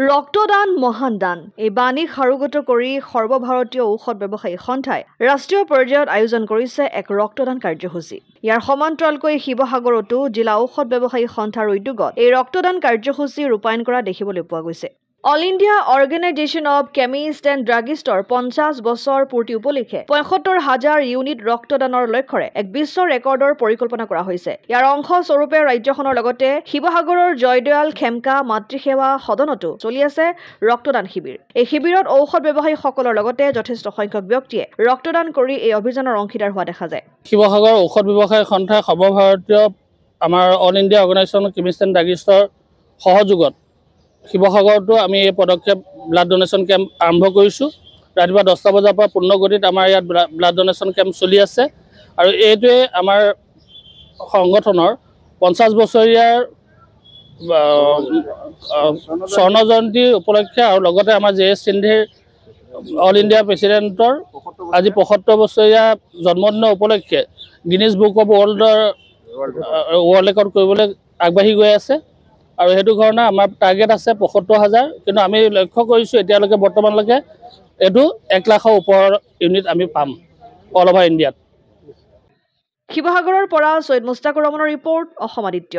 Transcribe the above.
ৰক্তদান মহান দান এই বাণী সাৰোগত কৰি সৰ্বভাৰতীয় ঔষধ ব্যৱসায়ী সন্থাই ৰাষ্ট্ৰীয় পৰ্যায়ত আয়োজন কৰিছে এক ৰক্তদান কাৰ্যসূচী। ইয়াৰ সমান্তৰালকৈ শিৱসাগৰতো জিলা ঔষধ ব্যৱসায়ী সন্থাৰ উদ্যোগত এই ৰক্তদান কাৰ্যসূচী ৰূপায়ণ কৰা দেখিবলৈ পোৱা গৈছে। All India organisation of chemist and ড্ৰাগিষ্টৰ 50 বছৰ পূৰ্তি উপলক্ষে ৭৫,০০০ ইউনিট ৰক্তদানৰ লক্ষ্যৰে এক বিশ্ব ৰেকৰ্ডৰ পৰিকল্পনা কৰা হৈছে। ইয়াৰ অংশ স্বৰূপে ৰাজ্যখনৰ লগতে শিৱসাগৰৰ জয়দয়াল খেমকা মাতৃসেৱা সদনতো চলি আছে ৰক্তদান শিবিৰ। এই শিবিৰত ঔষধ ব্যৱসায়ীসকলৰ লগতে যথেষ্ট সংখ্যক ব্যক্তিয়ে ৰক্তদান কৰি এই অভিযানৰ অংশীদাৰ হোৱা দেখা যায়। শিৱসাগৰ ঔষধ ব্যৱসায়ী সন্থাই সৰ্বভাৰতীয় আমাৰ all India organisation of chemist and ড্ৰাগিষ্টৰ সহযোগত শিৱসাগৰতো আমি এই পদক্ষেপ ব্লাড ডোনেশ্যন কেম্প আৰম্ভ কৰিছোঁ। ৰাতিপুৱা 10টা বজাৰ পৰা পূৰ্ণগতিত আমাৰ ইয়াত ব্লাড ডোনেশ্যন কেম্প চলি আছে আৰু এইটোৱে আমাৰ সংগঠনৰ 50 বছৰীয়াৰ স্বৰ্ণ জয়ন্তী উপলক্ষে আৰু লগতে আমাৰ জে এছ সিন্ধিৰ অল ইণ্ডিয়া প্ৰেচিডেণ্টৰ আজি 75 বছৰীয়া জন্মদিন উপলক্ষে Guinness book of world record কৰিবলৈ আগবাঢ়ি গৈ আছে। আৰু সেইটো কাৰণে আমাৰ টাৰ্গেট আছে ৭৫,০০০, কিন্তু আমি লক্ষ্য কৰিছোঁ এতিয়ালৈকে বৰ্তমানলৈকে এইটো 1,00,000ৰ ওপৰৰ ইউনিট আমি পাম অল অভাৰ ইণ্ডিয়াত। শিৱসাগৰৰ পৰা ছৈয়দ মুস্তাকুৰ ৰহমানৰ ৰিপৰ্ট, অসম আদিত্য।